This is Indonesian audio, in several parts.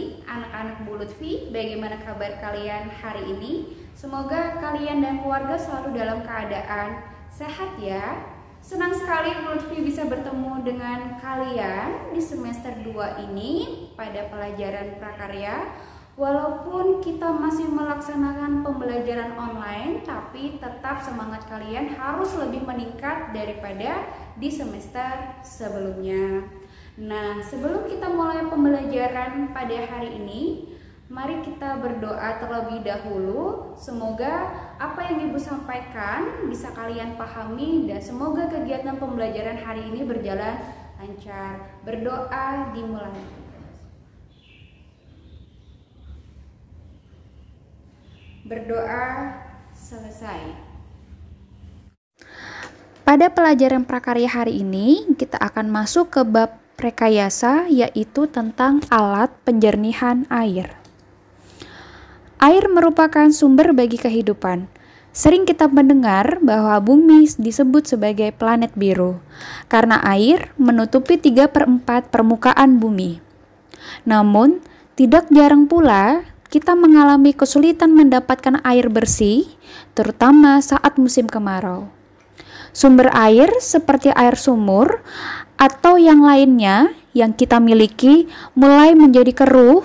pagi anak-anak Bu Lutfi. Bagaimana kabar kalian hari ini? Semoga kalian dan keluarga selalu dalam keadaan sehat ya. Senang sekali Bu Lutfi bisa bertemu dengan kalian di semester 2 ini pada pelajaran prakarya. Walaupun kita masih melaksanakan pembelajaran online, tapi tetap semangat kalian harus lebih meningkat daripada di semester sebelumnya. Nah, sebelum kita mulai pembelajaran pada hari ini, mari kita berdoa terlebih dahulu. Semoga apa yang Ibu sampaikan bisa kalian pahami dan semoga kegiatan pembelajaran hari ini berjalan lancar. Berdoa dimulai. Berdoa selesai. Pada pelajaran prakarya hari ini, kita akan masuk ke bab rekayasa, yaitu tentang alat penjernihan air. Air merupakan sumber bagi kehidupan. Sering kita mendengar bahwa bumi disebut sebagai planet biru, karena air menutupi 3/4 permukaan bumi. Namun, tidak jarang pula kita mengalami kesulitan mendapatkan air bersih, terutama saat musim kemarau. Sumber air seperti air sumur atau yang lainnya yang kita miliki mulai menjadi keruh,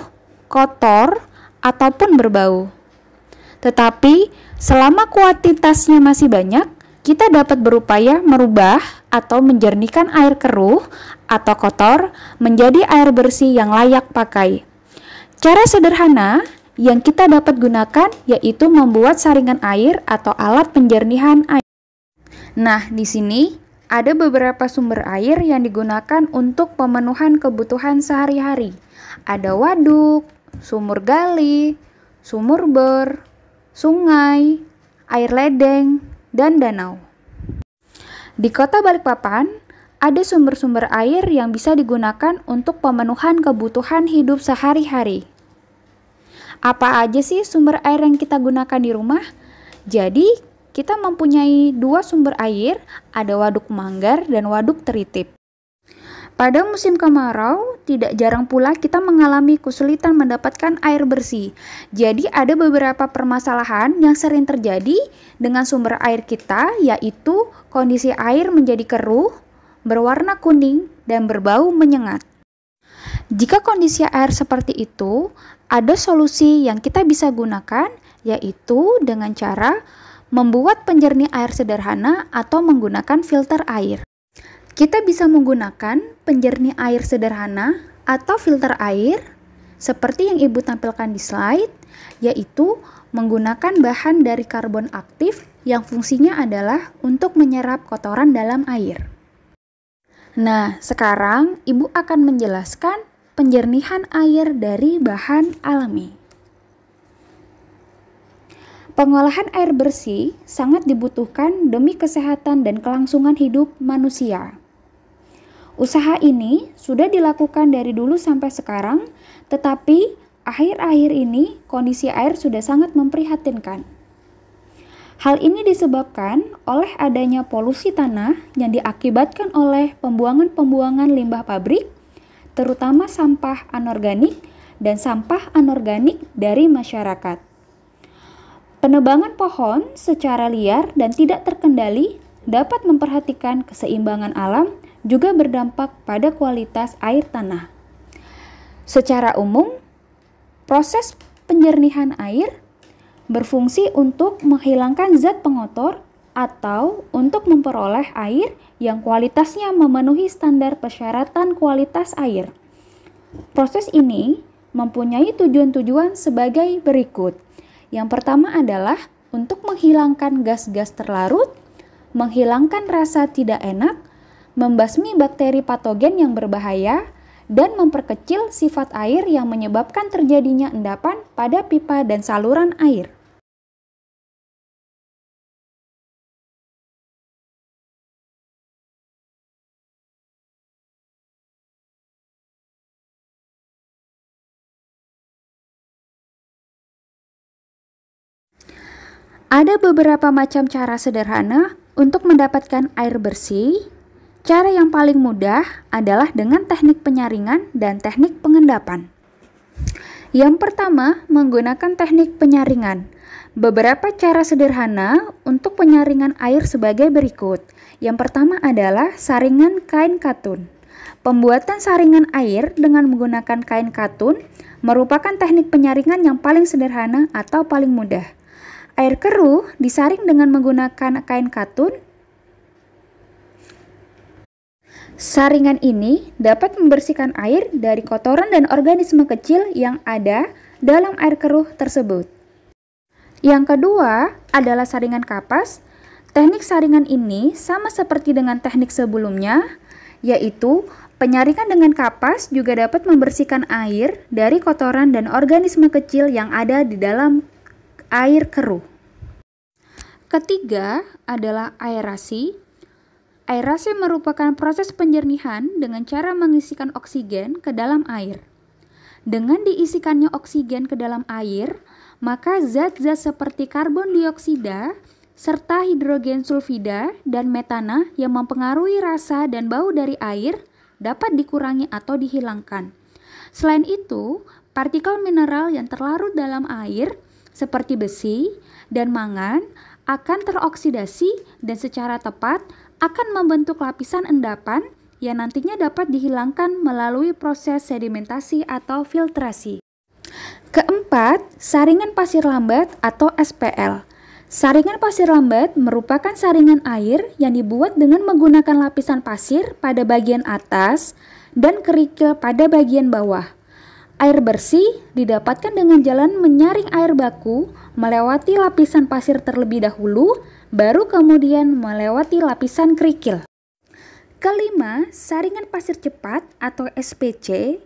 kotor, ataupun berbau. Tetapi selama kuantitasnya masih banyak, kita dapat berupaya merubah atau menjernihkan air keruh atau kotor menjadi air bersih yang layak pakai. Cara sederhana yang kita dapat gunakan yaitu membuat saringan air atau alat penjernihan air. Nah, di sini ada beberapa sumber air yang digunakan untuk pemenuhan kebutuhan sehari-hari. Ada waduk, sumur gali, sumur bor, sungai, air ledeng, dan danau. Di Kota Balikpapan, ada sumber-sumber air yang bisa digunakan untuk pemenuhan kebutuhan hidup sehari-hari. Apa aja sih sumber air yang kita gunakan di rumah? Jadi, kita mempunyai 2 sumber air, ada waduk Manggar dan waduk Teritip. Pada musim kemarau, tidak jarang pula kita mengalami kesulitan mendapatkan air bersih. Jadi ada beberapa permasalahan yang sering terjadi dengan sumber air kita, yaitu kondisi air menjadi keruh, berwarna kuning, dan berbau menyengat. Jika kondisi air seperti itu, ada solusi yang kita bisa gunakan, yaitu dengan cara membuat penjernih air sederhana atau menggunakan filter air. Kita bisa menggunakan penjernih air sederhana atau filter air seperti yang Ibu tampilkan di slide, yaitu menggunakan bahan dari karbon aktif yang fungsinya adalah untuk menyerap kotoran dalam air. Nah, sekarang Ibu akan menjelaskan penjernihan air dari bahan alami. Pengolahan air bersih sangat dibutuhkan demi kesehatan dan kelangsungan hidup manusia. Usaha ini sudah dilakukan dari dulu sampai sekarang, tetapi akhir-akhir ini kondisi air sudah sangat memprihatinkan. Hal ini disebabkan oleh adanya polusi tanah yang diakibatkan oleh pembuangan-pembuangan limbah pabrik, terutama sampah anorganik dan sampah anorganik dari masyarakat. Penebangan pohon secara liar dan tidak terkendali dapat memperhatikan keseimbangan alam, juga berdampak pada kualitas air tanah. Secara umum, proses penjernihan air berfungsi untuk menghilangkan zat pengotor atau untuk memperoleh air yang kualitasnya memenuhi standar persyaratan kualitas air. Proses ini mempunyai tujuan-tujuan sebagai berikut. Yang pertama adalah untuk menghilangkan gas-gas terlarut, menghilangkan rasa tidak enak, membasmi bakteri patogen yang berbahaya, dan memperkecil sifat air yang menyebabkan terjadinya endapan pada pipa dan saluran air. Ada beberapa macam cara sederhana untuk mendapatkan air bersih. Cara yang paling mudah adalah dengan teknik penyaringan dan teknik pengendapan. Yang pertama, menggunakan teknik penyaringan. Beberapa cara sederhana untuk penyaringan air sebagai berikut. Yang pertama adalah saringan kain katun. Pembuatan saringan air dengan menggunakan kain katun merupakan teknik penyaringan yang paling sederhana atau paling mudah. Air keruh disaring dengan menggunakan kain katun. Saringan ini dapat membersihkan air dari kotoran dan organisme kecil yang ada dalam air keruh tersebut. Yang kedua adalah saringan kapas. Teknik saringan ini sama seperti dengan teknik sebelumnya, yaitu penyaringan dengan kapas juga dapat membersihkan air dari kotoran dan organisme kecil yang ada di dalam air keruh. Ketiga adalah aerasi. Aerasi merupakan proses penjernihan dengan cara mengisikan oksigen ke dalam air. Dengan diisikannya oksigen ke dalam air, maka zat-zat seperti karbon dioksida serta hidrogen sulfida dan metana yang mempengaruhi rasa dan bau dari air dapat dikurangi atau dihilangkan. Selain itu, partikel mineral yang terlarut dalam air seperti besi dan mangan akan teroksidasi dan secara tepat akan membentuk lapisan endapan yang nantinya dapat dihilangkan melalui proses sedimentasi atau filtrasi. Keempat, saringan pasir lambat atau SPL. Saringan pasir lambat merupakan saringan air yang dibuat dengan menggunakan lapisan pasir pada bagian atas dan kerikil pada bagian bawah. Air bersih didapatkan dengan jalan menyaring air baku melewati lapisan pasir terlebih dahulu, baru kemudian melewati lapisan kerikil. Kelima, saringan pasir cepat atau SPC.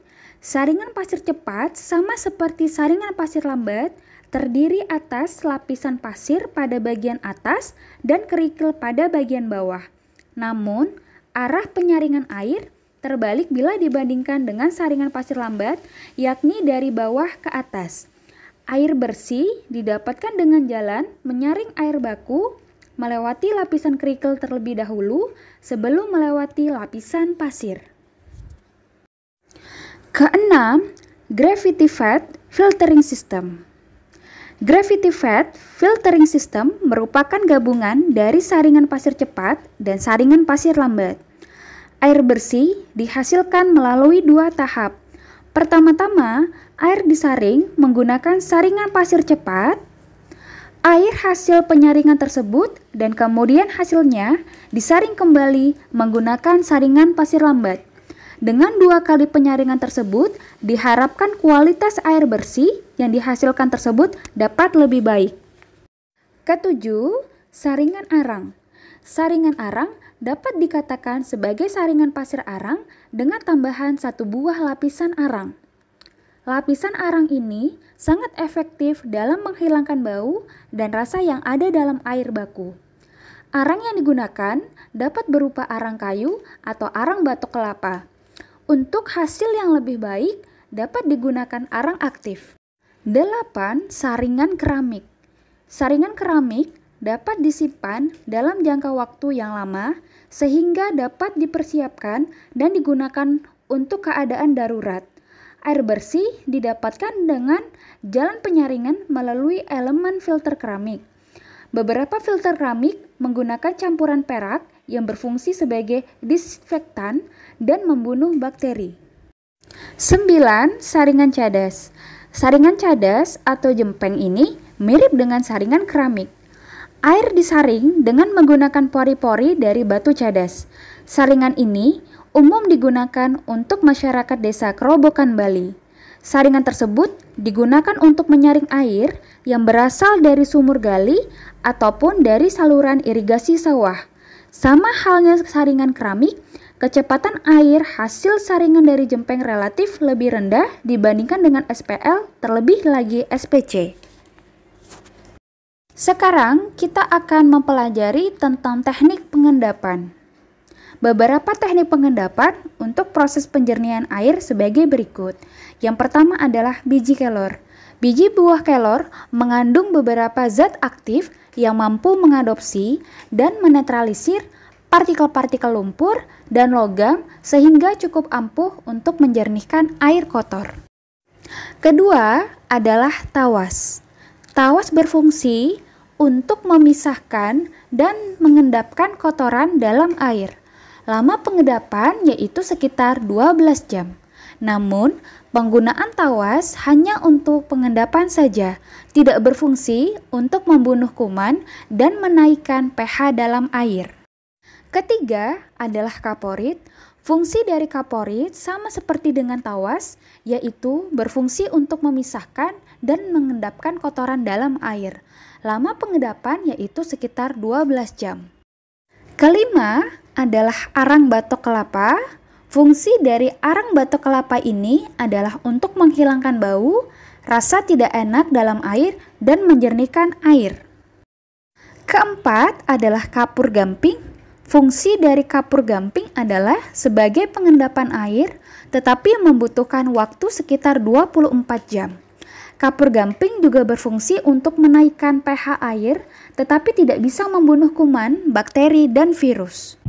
Saringan pasir cepat sama seperti saringan pasir lambat, terdiri atas lapisan pasir pada bagian atas dan kerikil pada bagian bawah. Namun, arah penyaringan air terbalik bila dibandingkan dengan saringan pasir lambat, yakni dari bawah ke atas. Air bersih didapatkan dengan jalan menyaring air baku melewati lapisan kerikil terlebih dahulu sebelum melewati lapisan pasir. Keenam, gravity fed filtering system. Gravity fed filtering system merupakan gabungan dari saringan pasir cepat dan saringan pasir lambat. Air bersih dihasilkan melalui dua tahap. Pertama-tama, air disaring menggunakan saringan pasir cepat. Air hasil penyaringan tersebut dan kemudian hasilnya disaring kembali menggunakan saringan pasir lambat. Dengan dua kali penyaringan tersebut, diharapkan kualitas air bersih yang dihasilkan tersebut dapat lebih baik. Ketujuh, saringan arang. Saringan arang dapat dikatakan sebagai saringan pasir arang dengan tambahan satu buah lapisan arang. Lapisan arang ini sangat efektif dalam menghilangkan bau dan rasa yang ada dalam air baku. Arang yang digunakan dapat berupa arang kayu atau arang batok kelapa. Untuk hasil yang lebih baik, dapat digunakan arang aktif. 8. Saringan keramik. Saringan keramik dapat disimpan dalam jangka waktu yang lama sehingga dapat dipersiapkan dan digunakan untuk keadaan darurat. Air bersih didapatkan dengan jalan penyaringan melalui elemen filter keramik. Beberapa filter keramik menggunakan campuran perak yang berfungsi sebagai disinfektan dan membunuh bakteri. 9. Saringan cadas. Saringan cadas atau jempeng ini mirip dengan saringan keramik. Air disaring dengan menggunakan pori-pori dari batu cadas. Saringan ini umum digunakan untuk masyarakat desa Kerobokan, Bali. Saringan tersebut digunakan untuk menyaring air yang berasal dari sumur gali ataupun dari saluran irigasi sawah. Sama halnya saringan keramik, kecepatan air hasil saringan dari jempeng relatif lebih rendah dibandingkan dengan SPL, terlebih lagi SPC. Sekarang kita akan mempelajari tentang teknik pengendapan. Beberapa teknik pengendapan untuk proses penjernihan air sebagai berikut. Yang pertama adalah biji kelor. Biji buah kelor mengandung beberapa zat aktif yang mampu mengadopsi dan menetralisir partikel-partikel lumpur dan logam sehingga cukup ampuh untuk menjernihkan air kotor. Kedua adalah tawas. Tawas berfungsi untuk memisahkan dan mengendapkan kotoran dalam air. Lama pengendapan yaitu sekitar 12 jam. Namun, penggunaan tawas hanya untuk pengendapan saja, tidak berfungsi untuk membunuh kuman dan menaikkan pH dalam air. Ketiga adalah kaporit. Fungsi dari kaporit sama seperti dengan tawas, yaitu berfungsi untuk memisahkan dan mengendapkan kotoran dalam air. Lama pengendapan yaitu sekitar 12 jam. Kelima adalah arang batok kelapa. Fungsi dari arang batok kelapa ini adalah untuk menghilangkan bau, rasa tidak enak dalam air, dan menjernihkan air. Keempat adalah kapur gamping. Fungsi dari kapur gamping adalah sebagai pengendapan air, tetapi membutuhkan waktu sekitar 24 jam. Kapur gamping juga berfungsi untuk menaikkan pH air, tetapi tidak bisa membunuh kuman, bakteri, dan virus.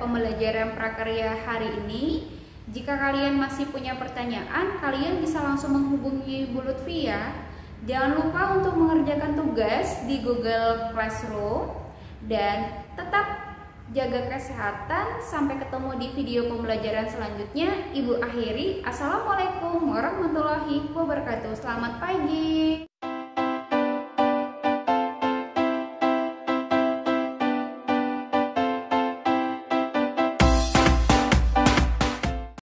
pembelajaran prakarya hari ini. Jika kalian masih punya pertanyaan, kalian bisa langsung menghubungi Bu Lutfi ya. Jangan lupa untuk mengerjakan tugas di Google Classroom dan tetap jaga kesehatan. Sampai ketemu di video pembelajaran selanjutnya. Ibu akhiri, Assalamualaikum warahmatullahi wabarakatuh. Selamat pagi.